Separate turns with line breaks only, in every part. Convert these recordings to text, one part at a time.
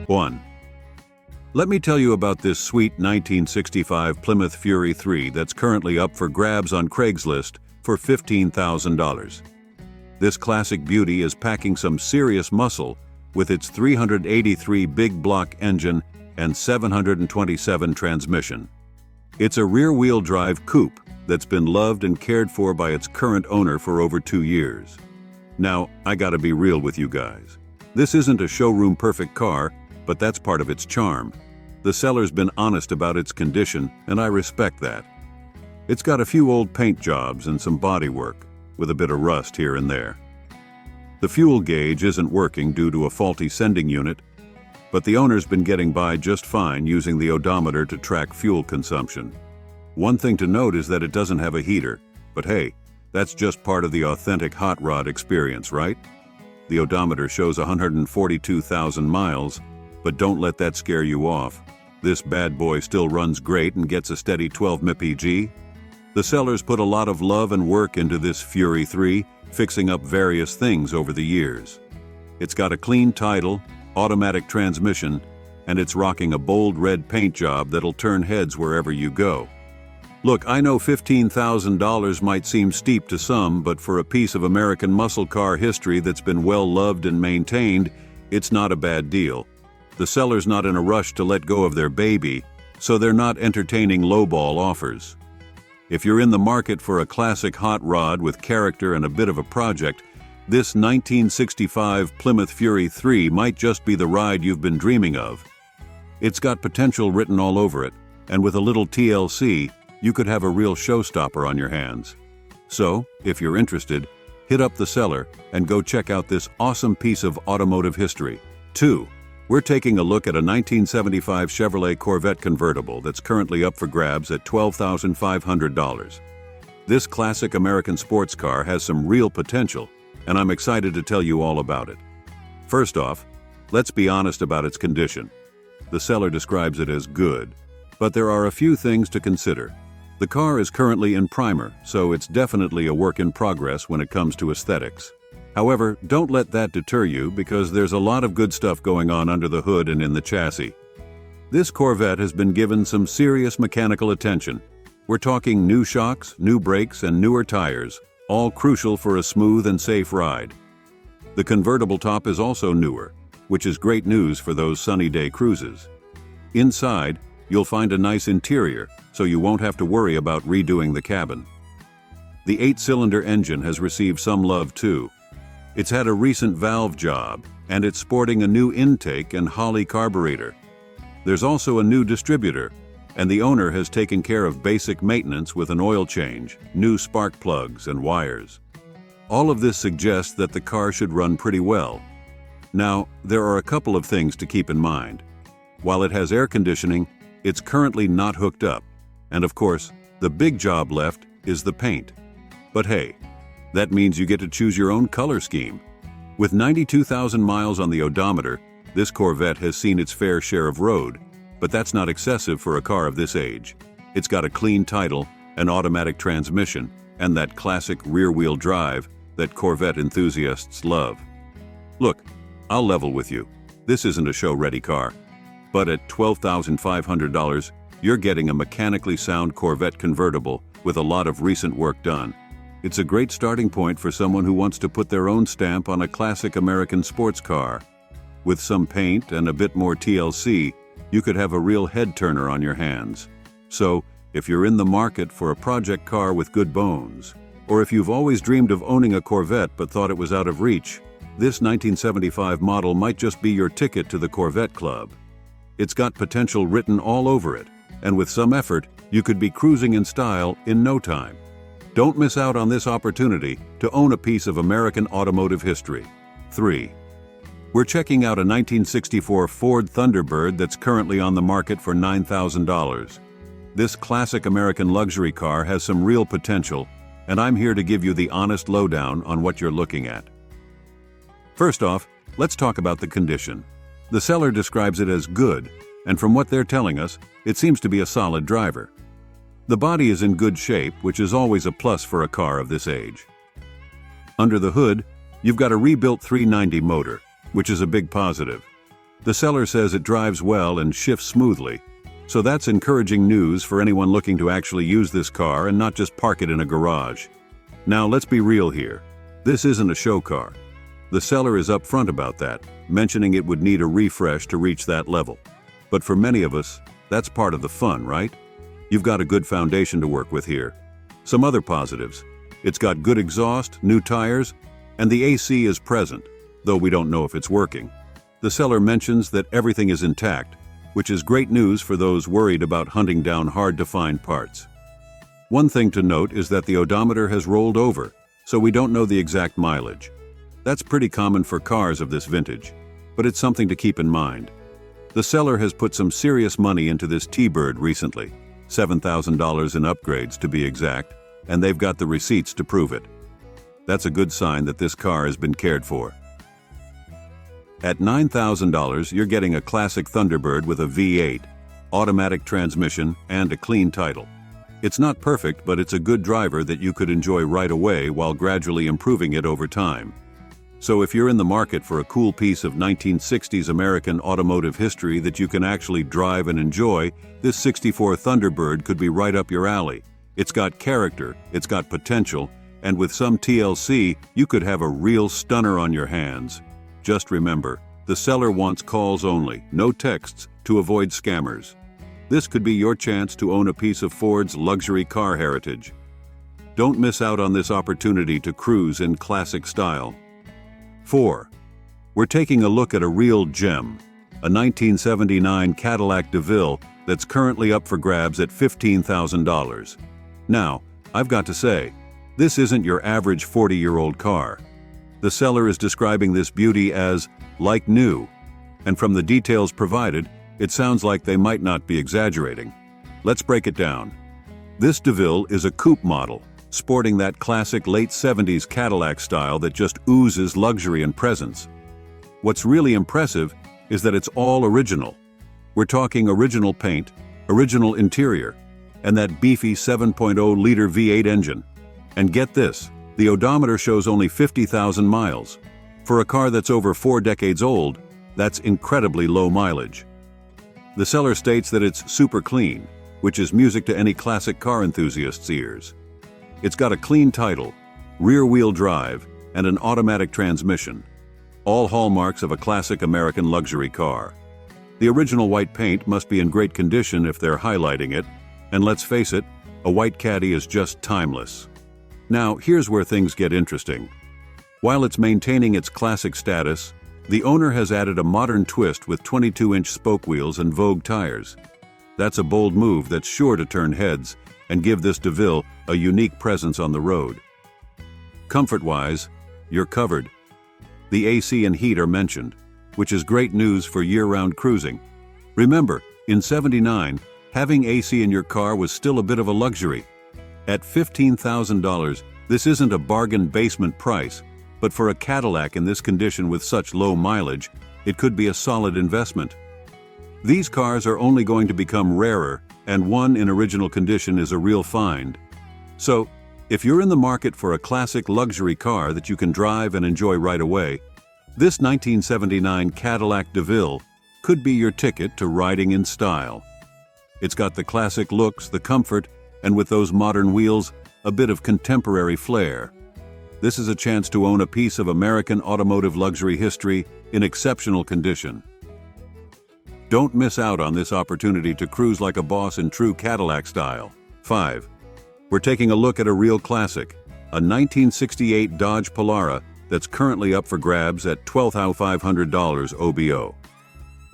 1. Let me tell you about this sweet 1965 Plymouth Fury 3 that's currently up for grabs on Craigslist for $15,000. This classic beauty is packing some serious muscle with its 383 big block engine and 727 transmission. It's a rear-wheel drive coupe that's been loved and cared for by its current owner for over 2 years. Now, I gotta be real with you guys. This isn't a showroom-perfect car, but that's part of its charm. The seller's been honest about its condition, and I respect that. It's got a few old paint jobs and some body work, with a bit of rust here and there. The fuel gauge isn't working due to a faulty sending unit, but the owner's been getting by just fine using the odometer to track fuel consumption. One thing to note is that it doesn't have a heater, but hey, that's just part of the authentic hot rod experience, right? The odometer shows 142,000 miles, but don't let that scare you off. This bad boy still runs great and gets a steady 12 mpg. The sellers put a lot of love and work into this Fury 3, fixing up various things over the years. It's got a clean title, automatic transmission, and it's rocking a bold red paint job that'll turn heads wherever you go. Look, I know $15,000 might seem steep to some, but for a piece of American muscle car history that's been well loved and maintained, it's not a bad deal. The seller's not in a rush to let go of their baby, so they're not entertaining lowball offers. If you're in the market for a classic hot rod with character and a bit of a project, this 1965 Plymouth Fury 3 might just be the ride you've been dreaming of. It's got potential written all over it, and with a little TLC, you could have a real showstopper on your hands. So, if you're interested, hit up the seller and go check out this awesome piece of automotive history. 2. We're taking a look at a 1975 Chevrolet Corvette convertible that's currently up for grabs at $12,500. This classic American sports car has some real potential, and I'm excited to tell you all about it. First off, let's be honest about its condition. The seller describes it as good, but there are a few things to consider. The car is currently in primer, so it's definitely a work in progress when it comes to aesthetics. However, don't let that deter you because there's a lot of good stuff going on under the hood and in the chassis. This Corvette has been given some serious mechanical attention. We're talking new shocks, new brakes, and newer tires, all crucial for a smooth and safe ride. The convertible top is also newer, which is great news for those sunny day cruises. Inside, you'll find a nice interior, so you won't have to worry about redoing the cabin. The 8-cylinder engine has received some love too. It's had a recent valve job, and it's sporting a new intake and Holley carburetor. There's also a new distributor, and the owner has taken care of basic maintenance with an oil change, new spark plugs, and wires. All of this suggests that the car should run pretty well. Now, there are a couple of things to keep in mind. While it has air conditioning, it's currently not hooked up, and of course, the big job left is the paint. But hey, that means you get to choose your own color scheme. With 92,000 miles on the odometer, this Corvette has seen its fair share of road, but that's not excessive for a car of this age. It's got a clean title, an automatic transmission, and that classic rear-wheel drive that Corvette enthusiasts love. Look, I'll level with you. This isn't a show-ready car, but at $12,500, you're getting a mechanically sound Corvette convertible with a lot of recent work done. It's a great starting point for someone who wants to put their own stamp on a classic American sports car. With some paint and a bit more TLC, you could have a real head-turner on your hands. So, if you're in the market for a project car with good bones, or if you've always dreamed of owning a Corvette but thought it was out of reach, this 1975 model might just be your ticket to the Corvette Club. It's got potential written all over it, and with some effort, you could be cruising in style in no time. Don't miss out on this opportunity to own a piece of American automotive history. 3. We're checking out a 1964 Ford Thunderbird that's currently on the market for $9,000. This classic American luxury car has some real potential, and I'm here to give you the honest lowdown on what you're looking at. First off, let's talk about the condition. The seller describes it as good, and from what they're telling us, it seems to be a solid driver. The body is in good shape, which is always a plus for a car of this age. Under the hood, you've got a rebuilt 390 motor, which is a big positive. The seller says it drives well and shifts smoothly, so that's encouraging news for anyone looking to actually use this car and not just park it in a garage. Now let's be real here. This isn't a show car. The seller is upfront about that, mentioning it would need a refresh to reach that level. But for many of us, that's part of the fun, right? You've got a good foundation to work with here. Some other positives. It's got good exhaust, new tires, and the AC is present, though we don't know if it's working. The seller mentions that everything is intact, which is great news for those worried about hunting down hard-to-find parts. One thing to note is that the odometer has rolled over, so we don't know the exact mileage. That's pretty common for cars of this vintage, but it's something to keep in mind. The seller has put some serious money into this T-Bird recently, $7,000 in upgrades to be exact, and they've got the receipts to prove it. That's a good sign that this car has been cared for. At $9,000, you're getting a classic Thunderbird with a V8, automatic transmission, and a clean title. It's not perfect, but it's a good driver that you could enjoy right away while gradually improving it over time. So if you're in the market for a cool piece of 1960s American automotive history that you can actually drive and enjoy, this '64 Thunderbird could be right up your alley. It's got character, it's got potential, and with some TLC, you could have a real stunner on your hands. Just remember, the seller wants calls only, no texts, to avoid scammers. This could be your chance to own a piece of Ford's luxury car heritage. Don't miss out on this opportunity to cruise in classic style. 4. We're taking a look at a real gem, a 1979 Cadillac DeVille that's currently up for grabs at $15,000. Now, I've got to say, this isn't your average 40-year-old car. The seller is describing this beauty as like new, and from the details provided, it sounds like they might not be exaggerating. Let's break it down. This DeVille is a coupe model, sporting that classic late 70s Cadillac style that just oozes luxury and presence. What's really impressive is that it's all original. We're talking original paint, original interior, and that beefy 7.0-liter V8 engine. And get this, the odometer shows only 50,000 miles. For a car that's over 4 decades old, that's incredibly low mileage. The seller states that it's super clean, which is music to any classic car enthusiast's ears. It's got a clean title, rear-wheel drive, and an automatic transmission. All hallmarks of a classic American luxury car. The original white paint must be in great condition if they're highlighting it, and let's face it, a white Caddy is just timeless. Now, here's where things get interesting. While it's maintaining its classic status, the owner has added a modern twist with 22-inch spoke wheels and Vogue tires. That's a bold move that's sure to turn heads and give this DeVille a unique presence on the road. Comfort-wise, you're covered. The AC and heat are mentioned, which is great news for year-round cruising. Remember, in '79, having AC in your car was still a bit of a luxury. At $15,000, this isn't a bargain basement price, but for a Cadillac in this condition with such low mileage, it could be a solid investment. These cars are only going to become rarer, and one in original condition is a real find. So, if you're in the market for a classic luxury car that you can drive and enjoy right away, this 1979 Cadillac DeVille could be your ticket to riding in style. It's got the classic looks, the comfort, and with those modern wheels, a bit of contemporary flair. This is a chance to own a piece of American automotive luxury history in exceptional condition. Don't miss out on this opportunity to cruise like a boss in true Cadillac style. 5. We're taking a look at a real classic, a 1968 Dodge Polara that's currently up for grabs at $12,500 OBO.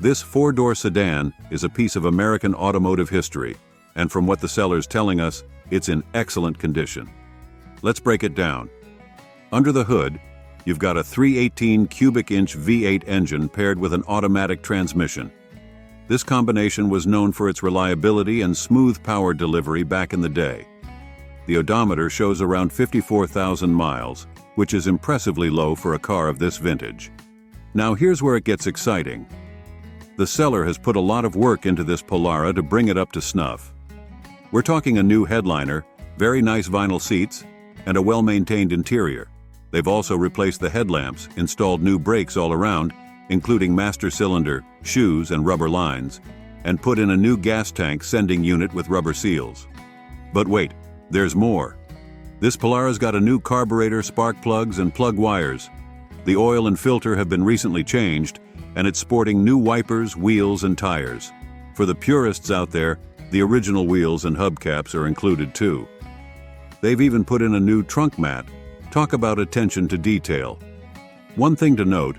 This 4-door sedan is a piece of American automotive history, and from what the seller's telling us, it's in excellent condition. Let's break it down. Under the hood, you've got a 318 cubic inch V8 engine paired with an automatic transmission. This combination was known for its reliability and smooth power delivery back in the day. The odometer shows around 54,000 miles, which is impressively low for a car of this vintage. Now here's where it gets exciting. The seller has put a lot of work into this Polara to bring it up to snuff. We're talking a new headliner, very nice vinyl seats, and a well-maintained interior. They've also replaced the headlamps, installed new brakes all around, including master cylinder, shoes, and rubber lines, and put in a new gas tank sending unit with rubber seals. But wait, there's more. This Polara's got a new carburetor, spark plugs, and plug wires. The oil and filter have been recently changed, and it's sporting new wipers, wheels, and tires. For the purists out there, the original wheels and hubcaps are included too. They've even put in a new trunk mat. Talk about attention to detail. One thing to note,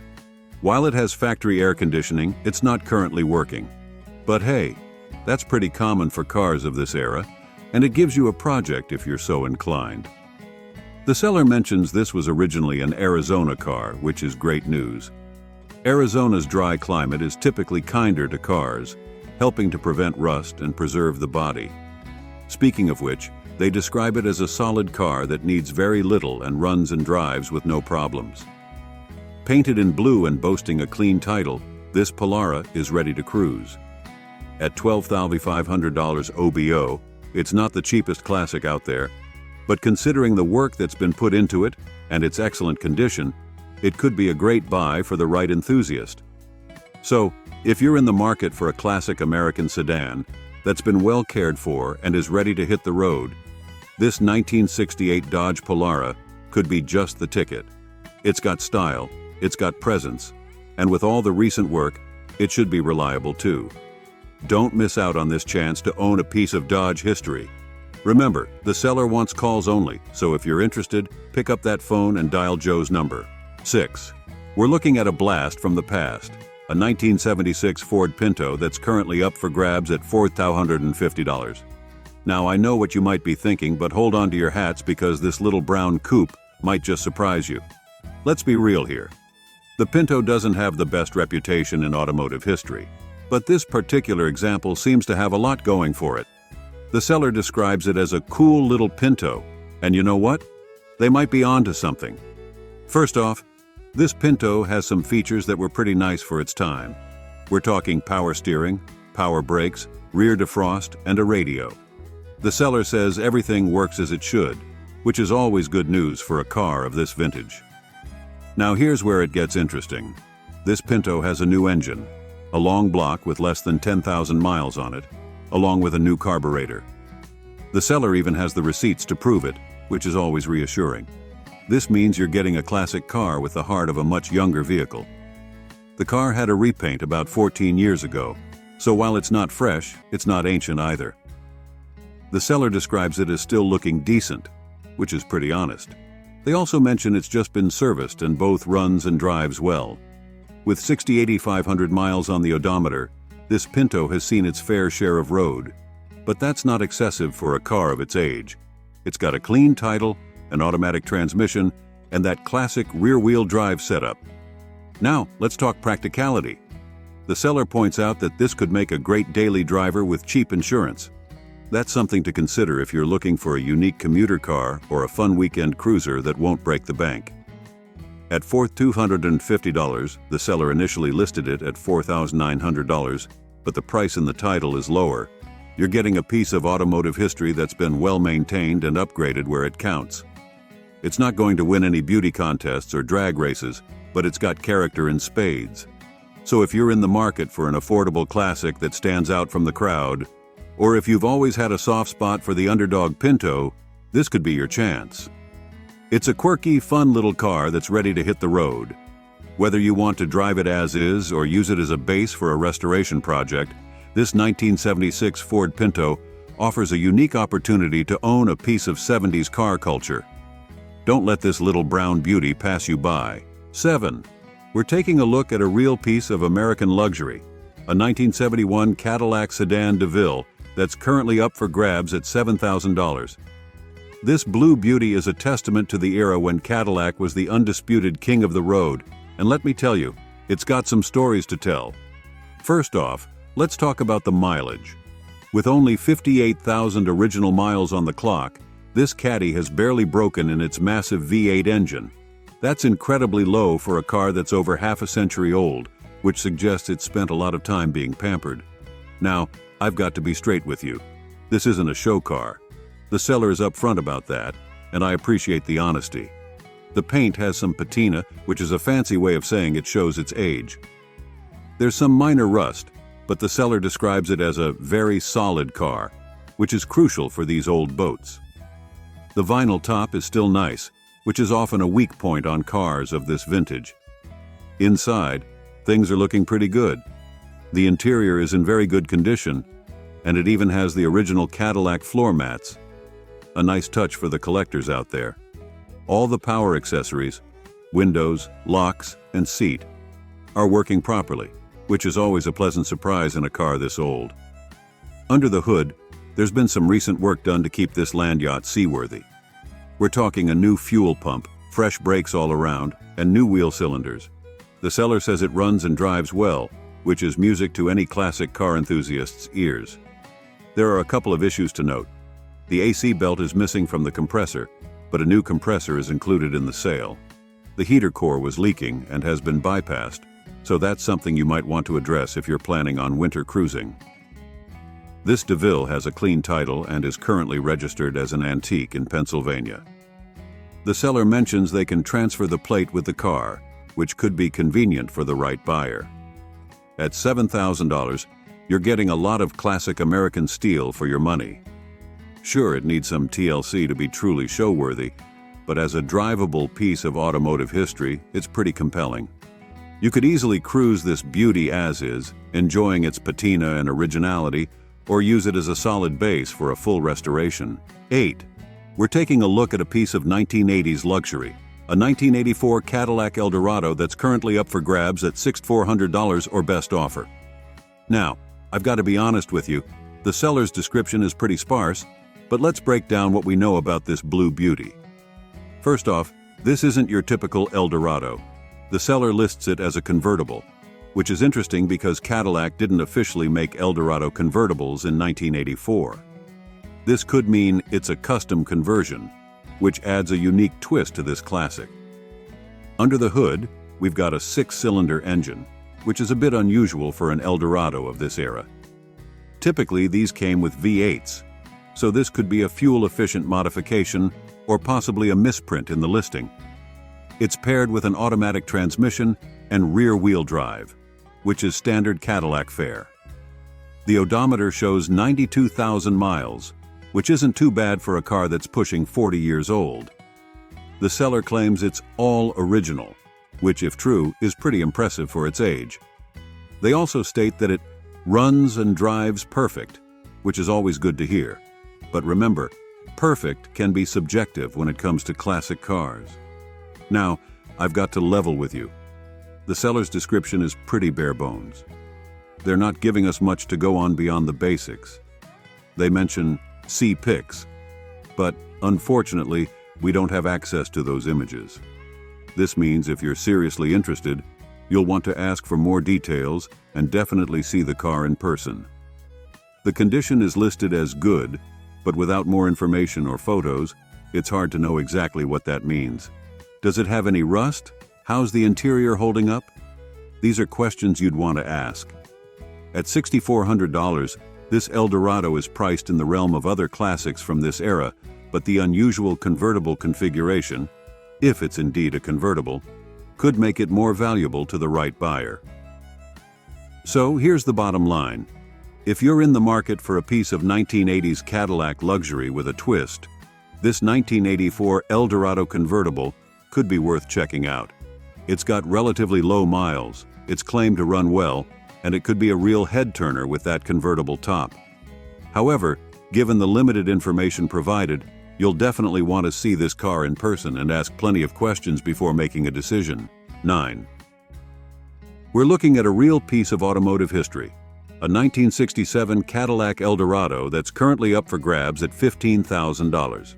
while it has factory air conditioning, it's not currently working. But hey, that's pretty common for cars of this era, and it gives you a project if you're so inclined. The seller mentions this was originally an Arizona car, which is great news. Arizona's dry climate is typically kinder to cars, helping to prevent rust and preserve the body. Speaking of which, they describe it as a solid car that needs very little and runs and drives with no problems. Painted in blue and boasting a clean title, this Polara is ready to cruise. At $12,500 OBO, it's not the cheapest classic out there, but considering the work that's been put into it and its excellent condition, it could be a great buy for the right enthusiast. So, if you're in the market for a classic American sedan that's been well cared for and is ready to hit the road, this 1968 Dodge Polara could be just the ticket. It's got style, it's got presence, and with all the recent work, it should be reliable too. Don't miss out on this chance to own a piece of Dodge history. Remember, the seller wants calls only, so if you're interested, pick up that phone and dial Joe's number. 6. We're looking at a blast from the past, a 1976 Ford Pinto that's currently up for grabs at $4,250. Now, I know what you might be thinking, but hold on to your hats because this little brown coupe might just surprise you. Let's be real here. The Pinto doesn't have the best reputation in automotive history, but this particular example seems to have a lot going for it. The seller describes it as a cool little Pinto, and you know what? They might be onto something. First off, this Pinto has some features that were pretty nice for its time. We're talking power steering, power brakes, rear defrost, and a radio. The seller says everything works as it should, which is always good news for a car of this vintage. Now here's where it gets interesting. This Pinto has a new engine, a long block with less than 10,000 miles on it, along with a new carburetor. The seller even has the receipts to prove it, which is always reassuring. This means you're getting a classic car with the heart of a much younger vehicle. The car had a repaint about 14 years ago, so while it's not fresh, it's not ancient either. The seller describes it as still looking decent, which is pretty honest. They also mention it's just been serviced and both runs and drives well. With 6,500 miles on the odometer, this Pinto has seen its fair share of road. But that's not excessive for a car of its age. It's got a clean title, an automatic transmission, and that classic rear-wheel drive setup. Now, let's talk practicality. The seller points out that this could make a great daily driver with cheap insurance. That's something to consider if you're looking for a unique commuter car or a fun weekend cruiser that won't break the bank. At $4,250, the seller initially listed it at $4,900, but the price in the title is lower. You're getting a piece of automotive history that's been well maintained and upgraded where it counts. It's not going to win any beauty contests or drag races, but it's got character in spades. So if you're in the market for an affordable classic that stands out from the crowd, or if you've always had a soft spot for the underdog Pinto, this could be your chance. It's a quirky, fun little car that's ready to hit the road. Whether you want to drive it as is or use it as a base for a restoration project, this 1976 Ford Pinto offers a unique opportunity to own a piece of 70s car culture. Don't let this little brown beauty pass you by. 7. We're taking a look at a real piece of American luxury, a 1971 Cadillac sedan DeVille that's currently up for grabs at $7,000. This blue beauty is a testament to the era when Cadillac was the undisputed king of the road, and let me tell you, it's got some stories to tell. First off, let's talk about the mileage. With only 58,000 original miles on the clock, this Caddy has barely broken in its massive V8 engine. That's incredibly low for a car that's over half a century old, which suggests it's spent a lot of time being pampered. Now, I've got to be straight with you. This isn't a show car. The seller is upfront about that, and I appreciate the honesty. The paint has some patina, which is a fancy way of saying it shows its age. There's some minor rust, but the seller describes it as a very solid car, which is crucial for these old boats. The vinyl top is still nice, which is often a weak point on cars of this vintage. Inside, things are looking pretty good. The interior is in very good condition, and it even has the original Cadillac floor mats. A nice touch for the collectors out there. All the power accessories, windows, locks, and seat, are working properly, which is always a pleasant surprise in a car this old. Under the hood, there's been some recent work done to keep this land yacht seaworthy. We're talking a new fuel pump, fresh brakes all around, and new wheel cylinders. The seller says it runs and drives well, which is music to any classic car enthusiast's ears. There are a couple of issues to note. The AC belt is missing from the compressor, but a new compressor is included in the sale. The heater core was leaking and has been bypassed, so that's something you might want to address if you're planning on winter cruising. This DeVille has a clean title and is currently registered as an antique in Pennsylvania. The seller mentions they can transfer the plate with the car, which could be convenient for the right buyer. At $7,000, you're getting a lot of classic American steel for your money. Sure, it needs some TLC to be truly show-worthy, but as a drivable piece of automotive history, it's pretty compelling. You could easily cruise this beauty as is, enjoying its patina and originality, or use it as a solid base for a full restoration. 8. We're taking a look at a piece of 1980s luxury, a 1984 Cadillac Eldorado that's currently up for grabs at $6,400 or best offer. Now, I've got to be honest with you, the seller's description is pretty sparse, but let's break down what we know about this blue beauty. First off, this isn't your typical Eldorado. The seller lists it as a convertible, which is interesting because Cadillac didn't officially make Eldorado convertibles in 1984. This could mean it's a custom conversion, which adds a unique twist to this classic. Under the hood, we've got a 6-cylinder engine, which is a bit unusual for an Eldorado of this era. Typically, these came with V8s, so this could be a fuel-efficient modification or possibly a misprint in the listing. It's paired with an automatic transmission and rear-wheel drive, which is standard Cadillac fare. The odometer shows 92,000 miles, which isn't too bad for a car that's pushing 40 years old. The seller claims it's all original, which, if true, is pretty impressive for its age. They also state that it runs and drives perfect, which is always good to hear. But remember, perfect can be subjective when it comes to classic cars. Now, I've got to level with you. The seller's description is pretty bare bones. They're not giving us much to go on beyond the basics. They mention see pics, but unfortunately, we don't have access to those images. This means if you're seriously interested, you'll want to ask for more details and definitely see the car in person. The condition is listed as good, but without more information or photos, it's hard to know exactly what that means. Does it have any rust? How's the interior holding up? These are questions you'd want to ask. At $6,400, this Eldorado is priced in the realm of other classics from this era, but the unusual convertible configuration, if it's indeed a convertible, could make it more valuable to the right buyer. So here's the bottom line. If you're in the market for a piece of 1980s Cadillac luxury with a twist, this 1984 Eldorado convertible could be worth checking out. It's got relatively low miles, it's claimed to run well, and it could be a real head-turner with that convertible top. However, given the limited information provided, you'll definitely want to see this car in person and ask plenty of questions before making a decision. 9. We're looking at a real piece of automotive history, a 1967 Cadillac Eldorado that's currently up for grabs at $15,000.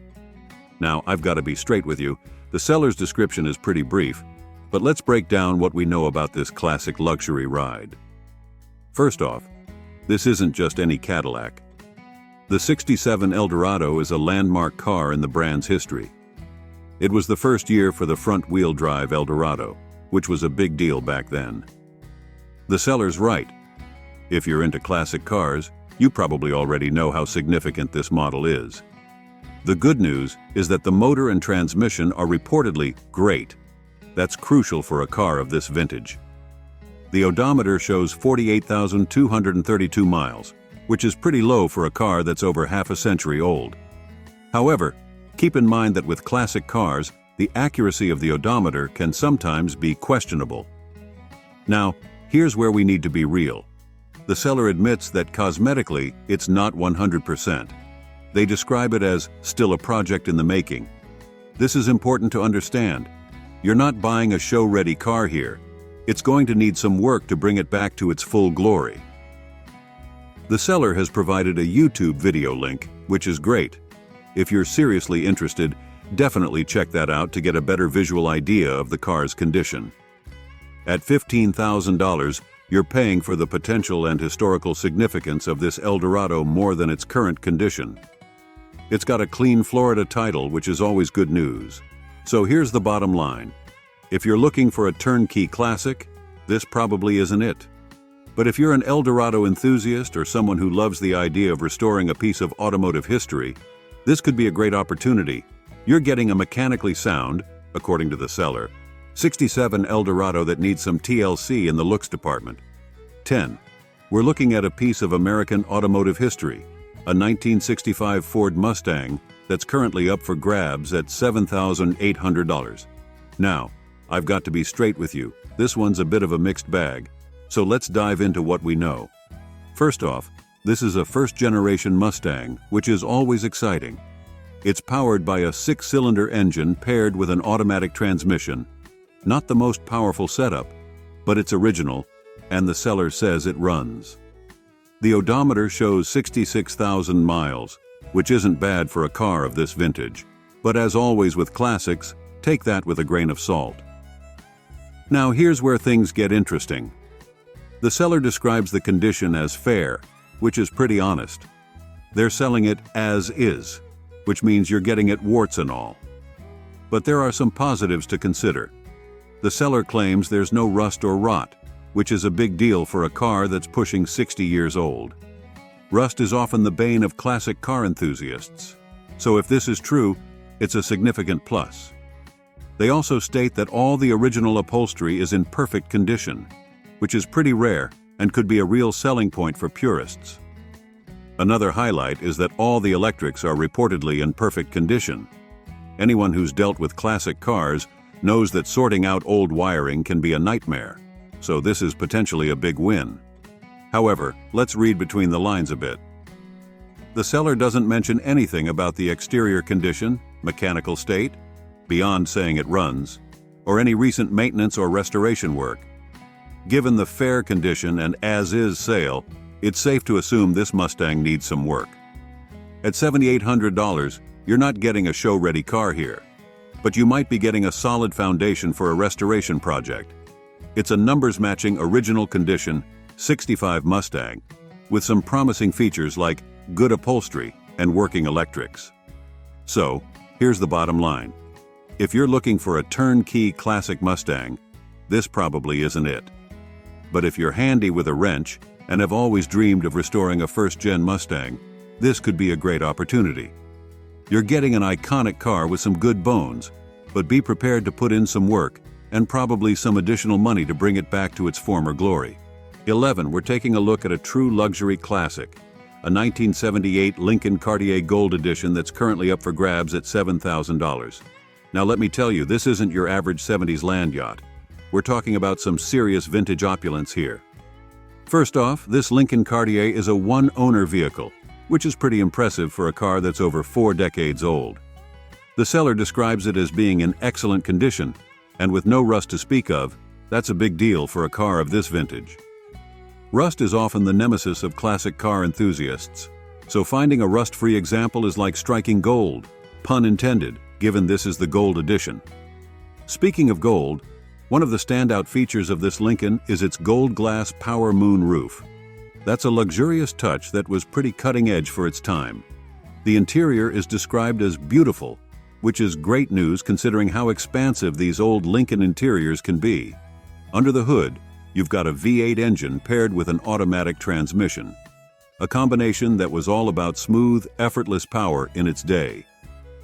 Now, I've got to be straight with you, the seller's description is pretty brief, but let's break down what we know about this classic luxury ride. First off, this isn't just any Cadillac. The '67 Eldorado is a landmark car in the brand's history. It was the first year for the front-wheel drive Eldorado, which was a big deal back then. The seller's right. If you're into classic cars, you probably already know how significant this model is. The good news is that the motor and transmission are reportedly great. That's crucial for a car of this vintage. The odometer shows 48,232 miles, which is pretty low for a car that's over half a century old. However, keep in mind that with classic cars, the accuracy of the odometer can sometimes be questionable. Now, here's where we need to be real. The seller admits that cosmetically, it's not 100%. They describe it as still a project in the making. This is important to understand. You're not buying a show-ready car here. It's going to need some work to bring it back to its full glory. The seller has provided a YouTube video link, which is great. If you're seriously interested, definitely check that out to get a better visual idea of the car's condition. At $15,000, you're paying for the potential and historical significance of this Eldorado more than its current condition. It's got a clean Florida title, which is always good news. So here's the bottom line. If you're looking for a turnkey classic, this probably isn't it. But if you're an Eldorado enthusiast or someone who loves the idea of restoring a piece of automotive history, this could be a great opportunity. You're getting a mechanically sound, according to the seller, 67 Eldorado that needs some TLC in the looks department. 10. We're looking at a piece of American automotive history, a 1965 Ford Mustang that's currently up for grabs at $7,800. Now, I've got to be straight with you, this one's a bit of a mixed bag, so let's dive into what we know. First off, this is a first-generation Mustang, which is always exciting. It's powered by a 6-cylinder engine paired with an automatic transmission. Not the most powerful setup, but it's original, and the seller says it runs. The odometer shows 66,000 miles, which isn't bad for a car of this vintage. But as always with classics, take that with a grain of salt. Now here's where things get interesting. The seller describes the condition as fair, which is pretty honest. They're selling it as is, which means you're getting it warts and all. But there are some positives to consider. The seller claims there's no rust or rot, which is a big deal for a car that's pushing 60 years old. Rust is often the bane of classic car enthusiasts, so if this is true, it's a significant plus. They also state that all the original upholstery is in perfect condition, which is pretty rare and could be a real selling point for purists. Another highlight is that all the electrics are reportedly in perfect condition. Anyone who's dealt with classic cars knows that sorting out old wiring can be a nightmare, so this is potentially a big win. However, let's read between the lines a bit. The seller doesn't mention anything about the exterior condition, mechanical state, beyond saying it runs, or any recent maintenance or restoration work. Given the fair condition and as-is sale, it's safe to assume this Mustang needs some work. At $7,800, you're not getting a show-ready car here, but you might be getting a solid foundation for a restoration project. It's a numbers-matching original condition 65 Mustang, with some promising features like good upholstery and working electrics. So, here's the bottom line. If you're looking for a turnkey classic Mustang, this probably isn't it. But if you're handy with a wrench and have always dreamed of restoring a first-gen Mustang, this could be a great opportunity. You're getting an iconic car with some good bones, but be prepared to put in some work and probably some additional money to bring it back to its former glory. 11. We're taking a look at a true luxury classic, a 1978 Lincoln Cartier Gold Edition that's currently up for grabs at $7,000. Now let me tell you, this isn't your average 70s land yacht. We're talking about some serious vintage opulence here. First off, this Lincoln Cartier is a one-owner vehicle, which is pretty impressive for a car that's over 4 decades old. The seller describes it as being in excellent condition, and with no rust to speak of, that's a big deal for a car of this vintage. Rust is often the nemesis of classic car enthusiasts, so finding a rust-free example is like striking gold, pun intended, given this is the gold edition. Speaking of gold, one of the standout features of this Lincoln is its gold glass power moon roof. That's a luxurious touch that was pretty cutting edge for its time. The interior is described as beautiful, which is great news considering how expansive these old Lincoln interiors can be. Under the hood, you've got a V8 engine paired with an automatic transmission, a combination that was all about smooth, effortless power in its day.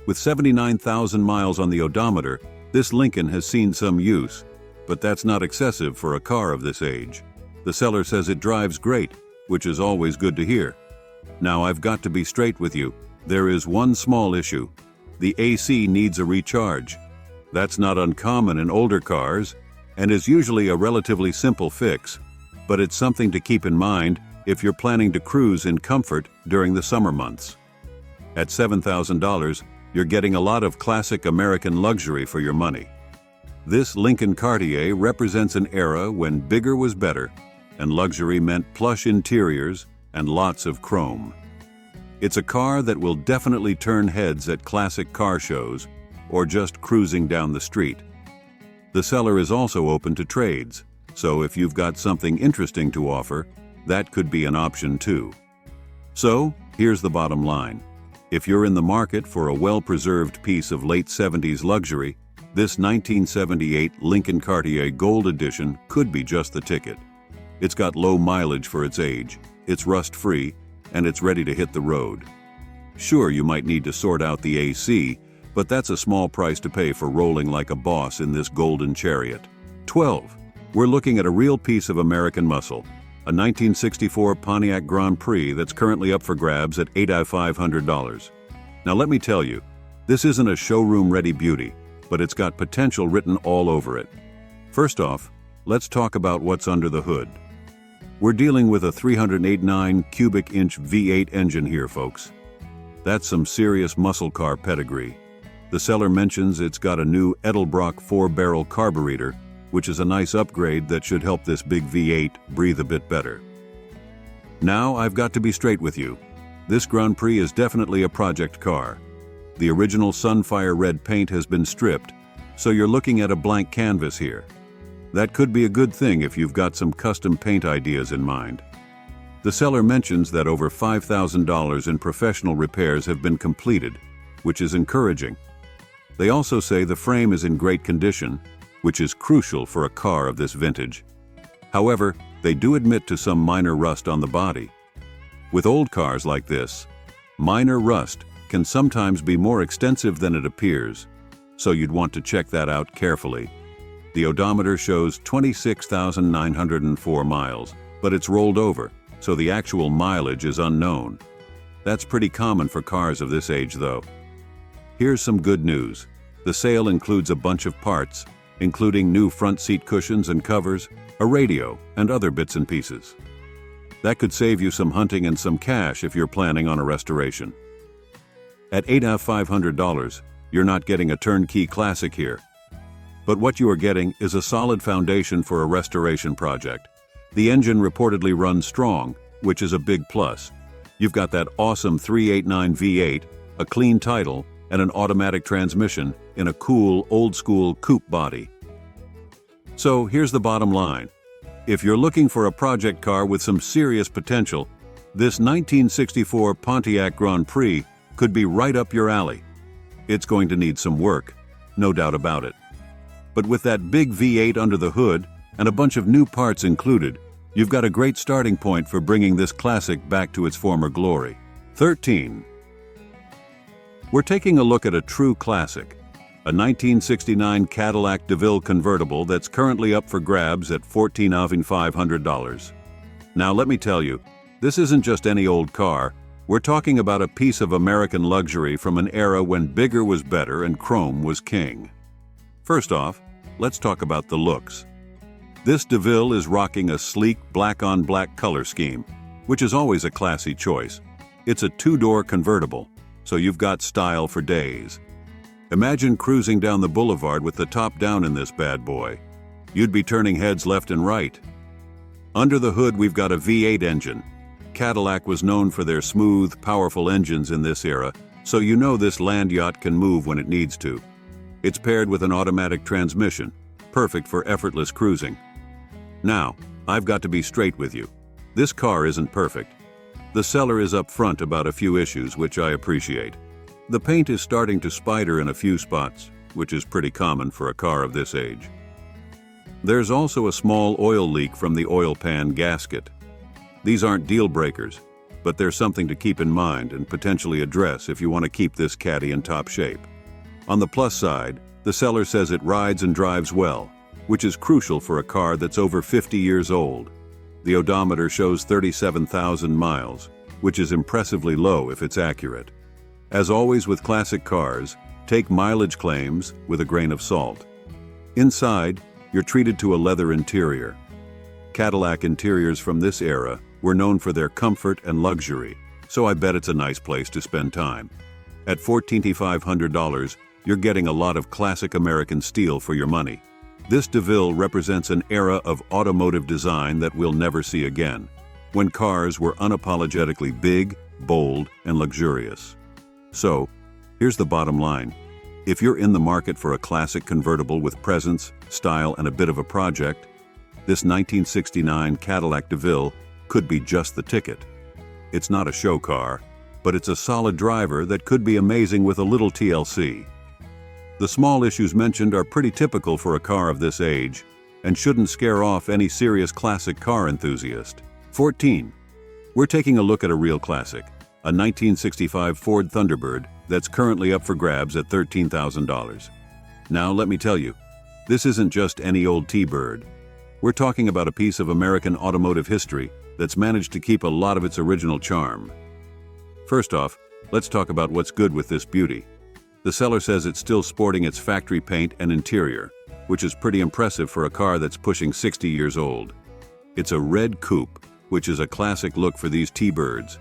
With 79,000 miles on the odometer, this Lincoln has seen some use, but that's not excessive for a car of this age. The seller says it drives great, which is always good to hear. Now I've got to be straight with you. There is one small issue. The AC needs a recharge. That's not uncommon in older cars and is usually a relatively simple fix, but it's something to keep in mind if you're planning to cruise in comfort during the summer months. At $7,000, you're getting a lot of classic American luxury for your money. This Lincoln Cartier represents an era when bigger was better and luxury meant plush interiors and lots of chrome. It's a car that will definitely turn heads at classic car shows or just cruising down the street. The seller is also open to trades, so if you've got something interesting to offer, that could be an option too. So, here's the bottom line. If you're in the market for a well-preserved piece of late 70s luxury, this 1978 Lincoln Cartier Gold Edition could be just the ticket. It's got low mileage for its age, it's rust-free, and it's ready to hit the road. Sure, you might need to sort out the AC, but that's a small price to pay for rolling like a boss in this golden chariot. 12. We're looking at a real piece of American muscle, a 1964 Pontiac Grand Prix that's currently up for grabs at $8,500. Now let me tell you, this isn't a showroom-ready beauty, but it's got potential written all over it. First off, let's talk about what's under the hood. We're dealing with a 389 cubic inch V8 engine here, folks. That's some serious muscle car pedigree. The seller mentions it's got a new Edelbrock 4-barrel carburetor, which is a nice upgrade that should help this big V8 breathe a bit better. Now I've got to be straight with you. This Grand Prix is definitely a project car. The original Sunfire red paint has been stripped, so you're looking at a blank canvas here. That could be a good thing if you've got some custom paint ideas in mind. The seller mentions that over $5,000 in professional repairs have been completed, which is encouraging. They also say the frame is in great condition, which is crucial for a car of this vintage. However, they do admit to some minor rust on the body. With old cars like this, minor rust can sometimes be more extensive than it appears, so you'd want to check that out carefully. The odometer shows 26,904 miles, but it's rolled over, so the actual mileage is unknown. That's pretty common for cars of this age, though. Here's some good news. The sale includes a bunch of parts, including new front seat cushions and covers, a radio, and other bits and pieces. That could save you some hunting and some cash if you're planning on a restoration. At $8,500, you're not getting a turnkey classic here. But what you are getting is a solid foundation for a restoration project. The engine reportedly runs strong, which is a big plus. You've got that awesome 389 V8, a clean title, and an automatic transmission in a cool, old-school coupe body. So here's the bottom line. If you're looking for a project car with some serious potential, this 1964 Pontiac Grand Prix could be right up your alley. It's going to need some work, no doubt about it. But with that big V8 under the hood and a bunch of new parts included, you've got a great starting point for bringing this classic back to its former glory. 13. We're taking a look at a true classic, a 1969 Cadillac DeVille convertible that's currently up for grabs at $14,500. Now let me tell you, this isn't just any old car. We're talking about a piece of American luxury from an era when bigger was better and chrome was king. First off, let's talk about the looks. This DeVille is rocking a sleek black-on-black color scheme, which is always a classy choice. It's a two-door convertible, so you've got style for days. Imagine cruising down the boulevard with the top down in this bad boy. You'd be turning heads left and right. Under the hood, we've got a V8 engine. Cadillac was known for their smooth, powerful engines in this era, so you know this land yacht can move when it needs to. It's paired with an automatic transmission, perfect for effortless cruising. Now, I've got to be straight with you. This car isn't perfect. The seller is upfront about a few issues, which I appreciate. The paint is starting to spider in a few spots, which is pretty common for a car of this age. There's also a small oil leak from the oil pan gasket. These aren't deal breakers, but they're something to keep in mind and potentially address if you want to keep this caddy in top shape. On the plus side, the seller says it rides and drives well, which is crucial for a car that's over 50 years old. The odometer shows 37,000 miles, which is impressively low if it's accurate. As always with classic cars, take mileage claims with a grain of salt. Inside, you're treated to a leather interior. Cadillac interiors from this era were known for their comfort and luxury, so I bet it's a nice place to spend time. At $14,500, you're getting a lot of classic American steel for your money. This DeVille represents an era of automotive design that we'll never see again, when cars were unapologetically big, bold, and luxurious. So, here's the bottom line. If you're in the market for a classic convertible with presence, style, and a bit of a project, this 1969 Cadillac DeVille could be just the ticket. It's not a show car, but it's a solid driver that could be amazing with a little TLC. The small issues mentioned are pretty typical for a car of this age and shouldn't scare off any serious classic car enthusiast. 14. We're taking a look at a real classic, a 1965 Ford Thunderbird that's currently up for grabs at $13,000. Now, let me tell you, this isn't just any old T-Bird. We're talking about a piece of American automotive history that's managed to keep a lot of its original charm. First off, let's talk about what's good with this beauty. The seller says it's still sporting its factory paint and interior, which is pretty impressive for a car that's pushing 60 years old. It's a red coupe, which is a classic look for these T-Birds.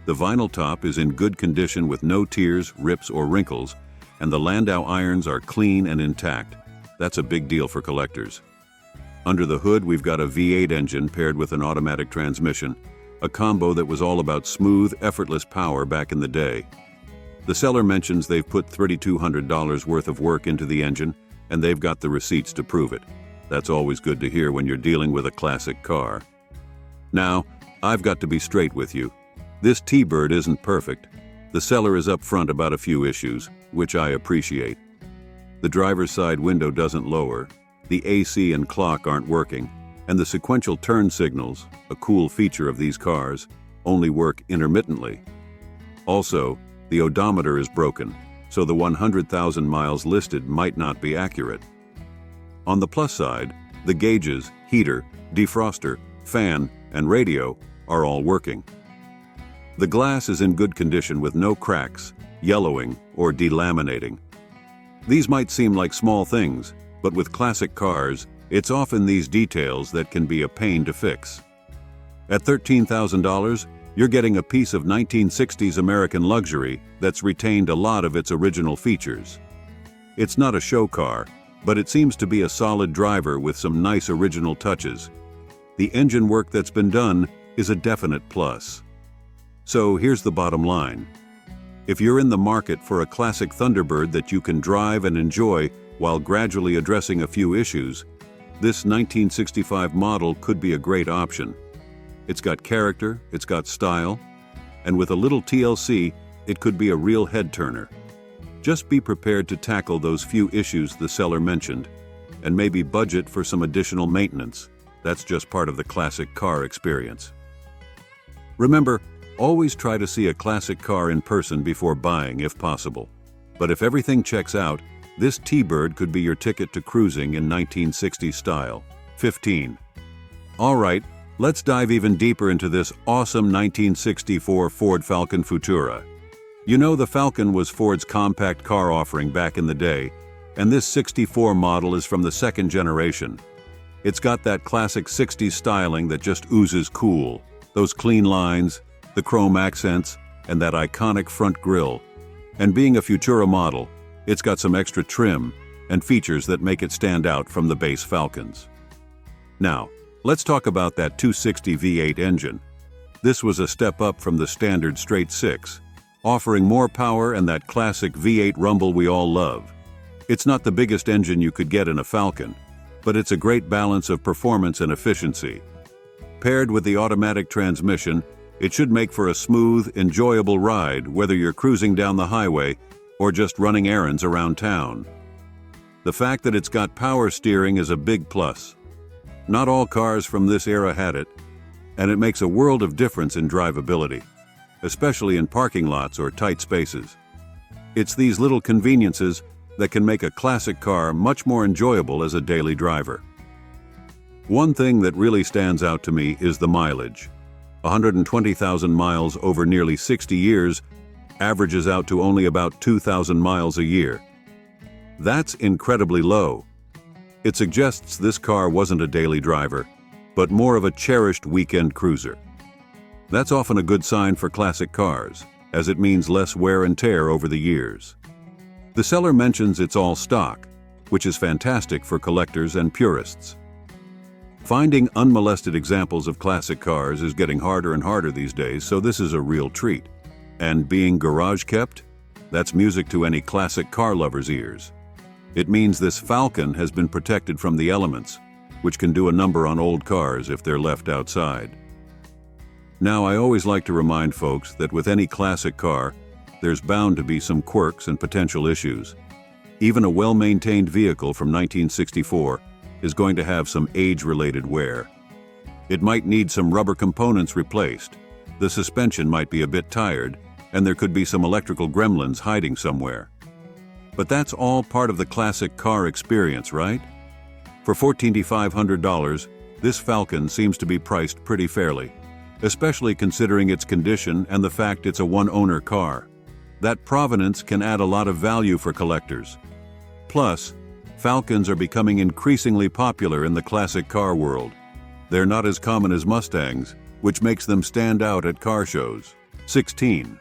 The vinyl top is in good condition with no tears, rips, or wrinkles, and the Landau irons are clean and intact. That's a big deal for collectors. Under the hood, we've got a V8 engine paired with an automatic transmission, a combo that was all about smooth, effortless power back in the day. The seller mentions they've put $3,200 worth of work into the engine, and they've got the receipts to prove it. That's always good to hear when you're dealing with a classic car. Now, I've got to be straight with you. This T-Bird isn't perfect. The seller is upfront about a few issues, which I appreciate. The driver's side window doesn't lower, the AC and clock aren't working, and the sequential turn signals, a cool feature of these cars, only work intermittently. Also, the odometer is broken, so the 100,000 miles listed might not be accurate. On the plus side, the gauges, heater, defroster, fan, and radio are all working. The glass is in good condition with no cracks, yellowing, or delaminating. These might seem like small things, but with classic cars, it's often these details that can be a pain to fix. At $13,000, you're getting a piece of 1960s American luxury that's retained a lot of its original features. It's not a show car, but it seems to be a solid driver with some nice original touches. The engine work that's been done is a definite plus. So here's the bottom line. If you're in the market for a classic Thunderbird that you can drive and enjoy while gradually addressing a few issues, this 1965 model could be a great option. It's got character, it's got style, and with a little TLC, it could be a real head-turner. Just be prepared to tackle those few issues the seller mentioned, and maybe budget for some additional maintenance. That's just part of the classic car experience. Remember, always try to see a classic car in person before buying if possible. But if everything checks out, this T-Bird could be your ticket to cruising in 1960s style. 15. All right, let's dive even deeper into this awesome 1964 Ford Falcon Futura. You know, the Falcon was Ford's compact car offering back in the day, and this 64 model is from the second generation. It's got that classic 60s styling that just oozes cool. Those clean lines, the chrome accents, and that iconic front grille. And being a Futura model, it's got some extra trim and features that make it stand out from the base Falcons. Now, let's talk about that 260 V8 engine. This was a step up from the standard straight six, offering more power and that classic V8 rumble we all love. It's not the biggest engine you could get in a Falcon, but it's a great balance of performance and efficiency. Paired with the automatic transmission, it should make for a smooth, enjoyable ride whether you're cruising down the highway or just running errands around town. The fact that it's got power steering is a big plus. Not all cars from this era had it, and it makes a world of difference in drivability, especially in parking lots or tight spaces. It's these little conveniences that can make a classic car much more enjoyable as a daily driver. One thing that really stands out to me is the mileage. 120,000 miles over nearly 60 years averages out to only about 2,000 miles a year. That's incredibly low. It suggests this car wasn't a daily driver, but more of a cherished weekend cruiser. That's often a good sign for classic cars, as it means less wear and tear over the years. The seller mentions it's all stock, which is fantastic for collectors and purists. Finding unmolested examples of classic cars is getting harder and harder these days, so this is a real treat. And being garage kept? That's music to any classic car lover's ears. It means this Falcon has been protected from the elements, which can do a number on old cars if they're left outside. Now, I always like to remind folks that with any classic car, there's bound to be some quirks and potential issues. Even a well-maintained vehicle from 1964 is going to have some age-related wear. It might need some rubber components replaced, the suspension might be a bit tired, and there could be some electrical gremlins hiding somewhere. But that's all part of the classic car experience, right? For $14,500, this Falcon seems to be priced pretty fairly, especially considering its condition and the fact it's a one-owner car. That provenance can add a lot of value for collectors. Plus, Falcons are becoming increasingly popular in the classic car world. They're not as common as Mustangs, which makes them stand out at car shows. 16.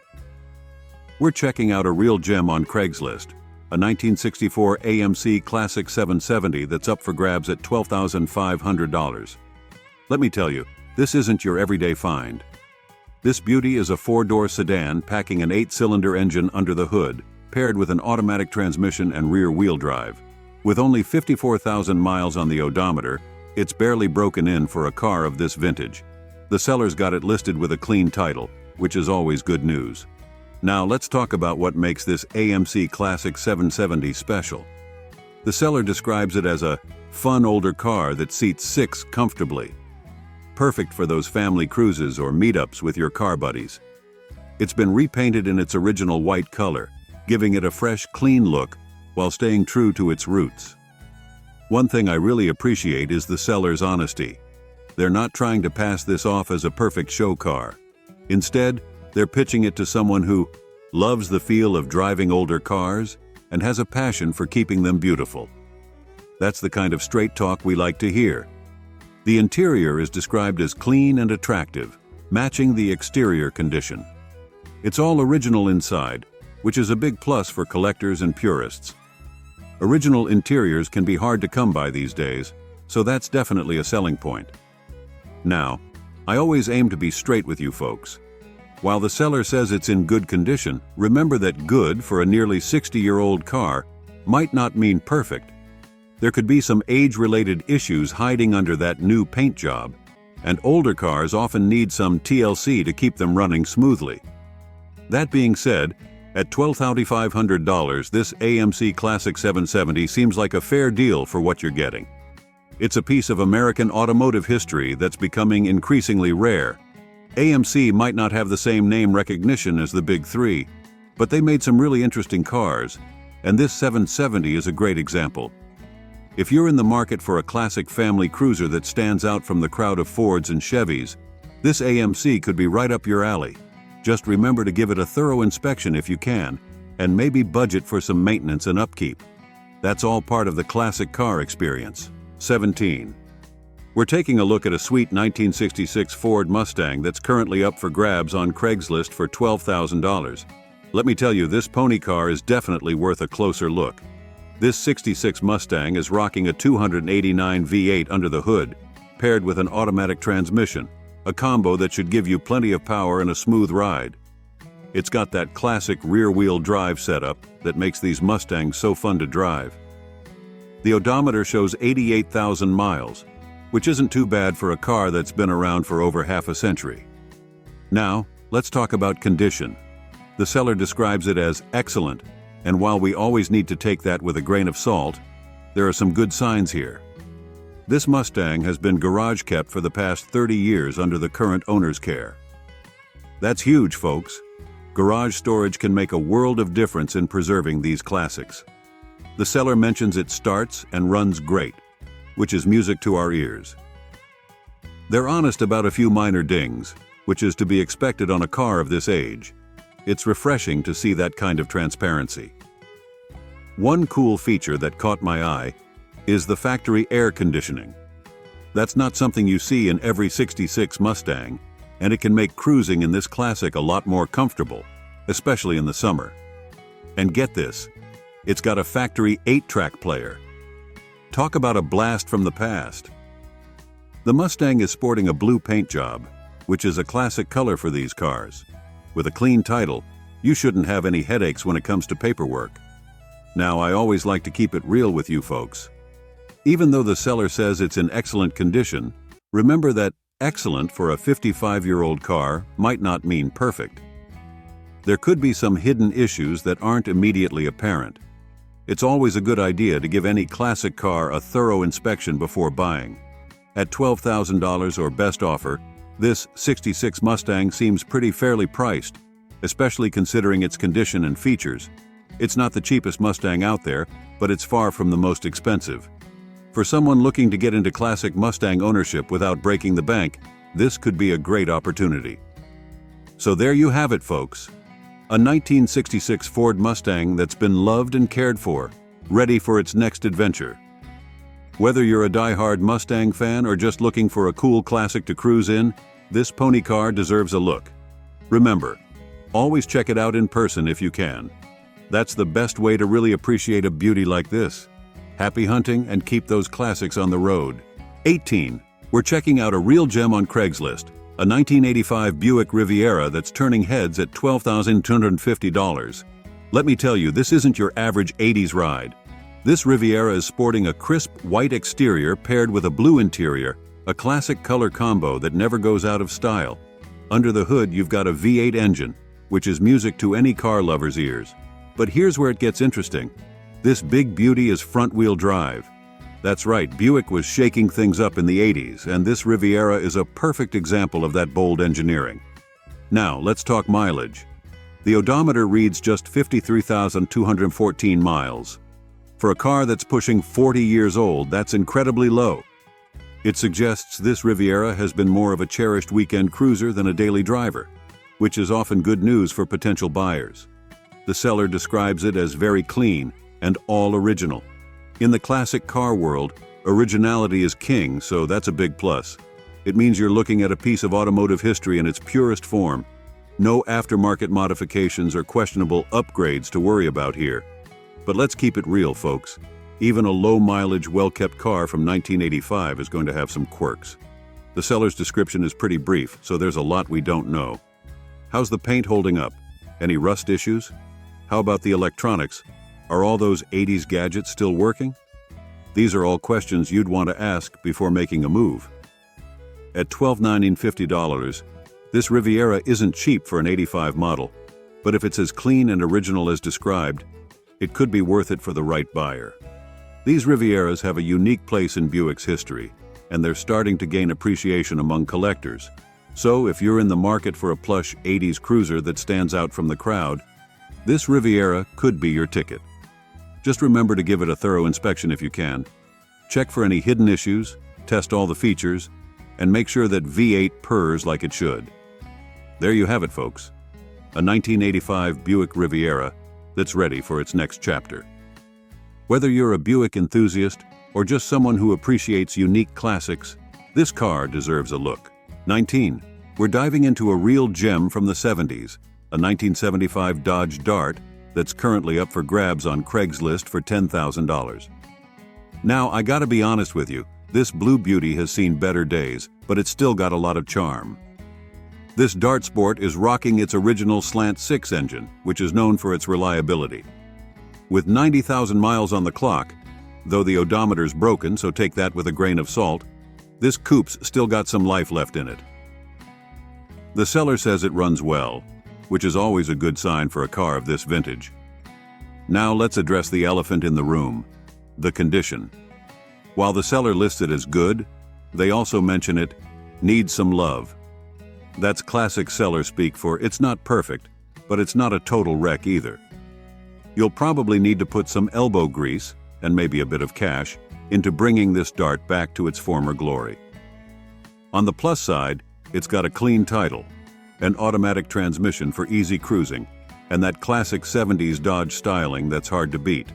We're checking out a real gem on Craigslist, a 1964 AMC Classic 770 that's up for grabs at $12,500. Let me tell you, this isn't your everyday find. This beauty is a four-door sedan packing an 8-cylinder engine under the hood, paired with an automatic transmission and rear-wheel drive. With only 54,000 miles on the odometer, it's barely broken in for a car of this vintage. The seller's got it listed with a clean title, which is always good news. Now let's talk about what makes this AMC Classic 770 special. The seller describes it as a fun older car that seats 6 comfortably. Perfect for those family cruises or meetups with your car buddies. It's been repainted in its original white color, giving it a fresh, clean look while staying true to its roots. One thing I really appreciate is the seller's honesty. They're not trying to pass this off as a perfect show car. Instead, they're pitching it to someone who loves the feel of driving older cars and has a passion for keeping them beautiful. That's the kind of straight talk we like to hear. The interior is described as clean and attractive, matching the exterior condition. It's all original inside, which is a big plus for collectors and purists. Original interiors can be hard to come by these days, so that's definitely a selling point. Now, I always aim to be straight with you folks. While the seller says it's in good condition, remember that good for a nearly 60-year-old car might not mean perfect. There could be some age-related issues hiding under that new paint job, and older cars often need some TLC to keep them running smoothly. That being said, at $12,500, this AMC Classic 770 seems like a fair deal for what you're getting. It's a piece of American automotive history that's becoming increasingly rare. AMC might not have the same name recognition as the Big Three, but they made some really interesting cars, and this 770 is a great example. If you're in the market for a classic family cruiser that stands out from the crowd of Fords and Chevys, this AMC could be right up your alley. Just remember to give it a thorough inspection if you can, and maybe budget for some maintenance and upkeep. That's all part of the classic car experience. 17. We're taking a look at a sweet 1966 Ford Mustang that's currently up for grabs on Craigslist for $12,000. Let me tell you, this pony car is definitely worth a closer look. This 66 Mustang is rocking a 289 V8 under the hood, paired with an automatic transmission, a combo that should give you plenty of power and a smooth ride. It's got that classic rear-wheel drive setup that makes these Mustangs so fun to drive. The odometer shows 88,000 miles, which isn't too bad for a car that's been around for over half a century. Now, let's talk about condition. The seller describes it as excellent, and while we always need to take that with a grain of salt, there are some good signs here. This Mustang has been garage kept for the past 30 years under the current owner's care. That's huge, folks. Garage storage can make a world of difference in preserving these classics. The seller mentions it starts and runs great, which is music to our ears. They're honest about a few minor dings, which is to be expected on a car of this age. It's refreshing to see that kind of transparency. One cool feature that caught my eye is the factory air conditioning. That's not something you see in every '66 Mustang, and it can make cruising in this classic a lot more comfortable, especially in the summer. And get this, it's got a factory 8-track player. Talk about a blast from the past. The Mustang is sporting a blue paint job, which is a classic color for these cars. With a clean title, you shouldn't have any headaches when it comes to paperwork. Now, I always like to keep it real with you folks. Even though the seller says it's in excellent condition, remember that excellent for a 55-year-old car might not mean perfect. There could be some hidden issues that aren't immediately apparent. It's always a good idea to give any classic car a thorough inspection before buying. At $12,000 or best offer, this '66 Mustang seems pretty fairly priced, especially considering its condition and features. It's not the cheapest Mustang out there, but it's far from the most expensive. For someone looking to get into classic Mustang ownership without breaking the bank, this could be a great opportunity. So there you have it, folks. A 1966 Ford Mustang that's been loved and cared for, ready for its next adventure. Whether you're a die-hard Mustang fan or just looking for a cool classic to cruise in, this pony car deserves a look. Remember, always check it out in person if you can. That's the best way to really appreciate a beauty like this. Happy hunting and keep those classics on the road. 18. We're checking out a real gem on Craigslist, a 1985 Buick Riviera that's turning heads at $12,250. Let me tell you, this isn't your average 80s ride. This Riviera is sporting a crisp white exterior paired with a blue interior, a classic color combo that never goes out of style. Under the hood, you've got a V8 engine, which is music to any car lover's ears. But here's where it gets interesting. This big beauty is front-wheel drive. That's right, Buick was shaking things up in the 80s, and this Riviera is a perfect example of that bold engineering. Now, let's talk mileage. The odometer reads just 53,214 miles. For a car that's pushing 40 years old, that's incredibly low. It suggests this Riviera has been more of a cherished weekend cruiser than a daily driver, which is often good news for potential buyers. The seller describes it as very clean and all original. In the classic car world, originality is king, so that's a big plus. It means you're looking at a piece of automotive history in its purest form. No aftermarket modifications or questionable upgrades to worry about here. But let's keep it real, folks. Even a low-mileage, well-kept car from 1985 is going to have some quirks. The seller's description is pretty brief, so there's a lot we don't know. How's the paint holding up? Any rust issues? How about the electronics? Are all those 80s gadgets still working? These are all questions you'd want to ask before making a move. At $12,950, this Riviera isn't cheap for an '85 model, but if it's as clean and original as described, it could be worth it for the right buyer. These Rivieras have a unique place in Buick's history, and they're starting to gain appreciation among collectors. So if you're in the market for a plush 80s cruiser that stands out from the crowd, this Riviera could be your ticket. Just remember to give it a thorough inspection if you can. Check for any hidden issues, test all the features, and make sure that V8 purrs like it should. There you have it, folks. A 1985 Buick Riviera that's ready for its next chapter. Whether you're a Buick enthusiast or just someone who appreciates unique classics, this car deserves a look. 19. We're diving into a real gem from the 70s, a 1975 Dodge Dart that's currently up for grabs on Craigslist for $10,000. Now, I gotta be honest with you, this blue beauty has seen better days, but it's still got a lot of charm. This Dart Sport is rocking its original Slant 6 engine, which is known for its reliability. With 90,000 miles on the clock, though the odometer's broken, so take that with a grain of salt, this coupe's still got some life left in it. The seller says it runs well, which is always a good sign for a car of this vintage. Now let's address the elephant in the room, the condition. While the seller lists it as good, they also mention it needs some love. That's classic seller speak for it's not perfect, but it's not a total wreck either. You'll probably need to put some elbow grease, and maybe a bit of cash, into bringing this dart back to its former glory. On the plus side, it's got a clean title, an automatic transmission for easy cruising, and that classic 70s Dodge styling that's hard to beat.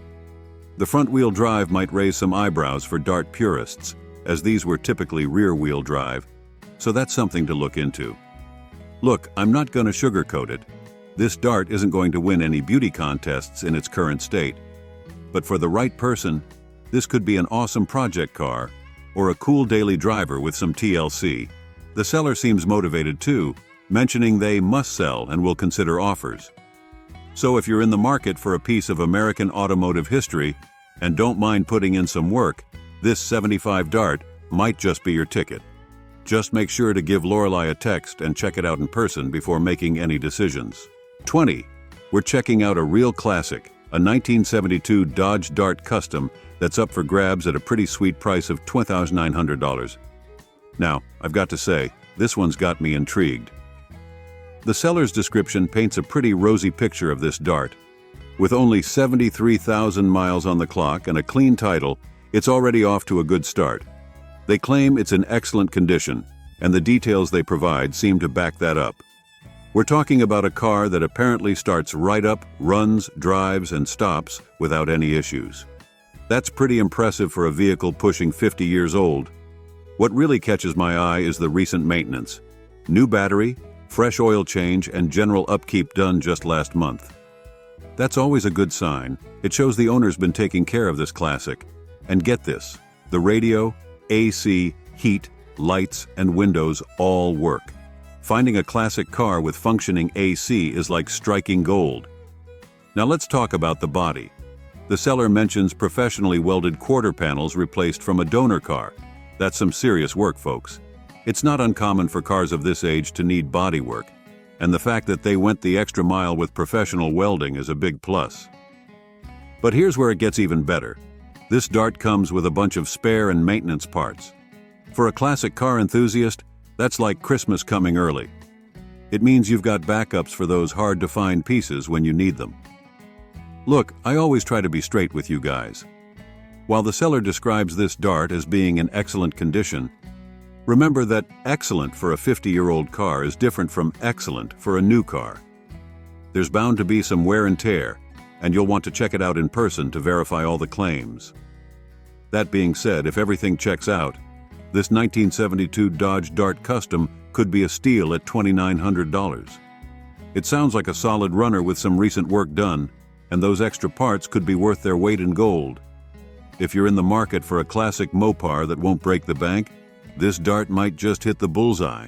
The front-wheel drive might raise some eyebrows for Dart purists, as these were typically rear-wheel drive, so that's something to look into. Look, I'm not going to sugarcoat it. This Dart isn't going to win any beauty contests in its current state. But for the right person, this could be an awesome project car, or a cool daily driver with some TLC. The seller seems motivated too, mentioning they must sell and will consider offers. So if you're in the market for a piece of American automotive history and don't mind putting in some work, this 75 Dart might just be your ticket. Just make sure to give Lorelei a text and check it out in person before making any decisions. 20. We're checking out a real classic, a 1972 Dodge Dart Custom that's up for grabs at a pretty sweet price of $2,900. Now, I've got to say, this one's got me intrigued. The seller's description paints a pretty rosy picture of this Dart. With only 73,000 miles on the clock and a clean title, it's already off to a good start. They claim it's in excellent condition, and the details they provide seem to back that up. We're talking about a car that apparently starts right up, runs, drives, and stops without any issues. That's pretty impressive for a vehicle pushing 50 years old. What really catches my eye is the recent maintenance. New battery, fresh oil change, and general upkeep done just last month. That's always a good sign. It shows the owner's been taking care of this classic. And get this, the radio, AC, heat, lights, and windows all work. Finding a classic car with functioning AC is like striking gold. Now let's talk about the body. The seller mentions professionally welded quarter panels replaced from a donor car. That's some serious work, folks. It's not uncommon for cars of this age to need body work, and the fact that they went the extra mile with professional welding is a big plus. But here's where it gets even better. This Dart comes with a bunch of spare and maintenance parts. For a classic car enthusiast, that's like Christmas coming early. It means you've got backups for those hard-to-find pieces when you need them. Look, I always try to be straight with you guys. While the seller describes this Dart as being in excellent condition, remember that excellent for a 50-year-old car is different from excellent for a new car. There's bound to be some wear and tear, and you'll want to check it out in person to verify all the claims. That being said, if everything checks out, this 1972 Dodge Dart Custom could be a steal at $2,900. It sounds like a solid runner with some recent work done, and those extra parts could be worth their weight in gold. If you're in the market for a classic Mopar that won't break the bank, this Dart might just hit the bullseye.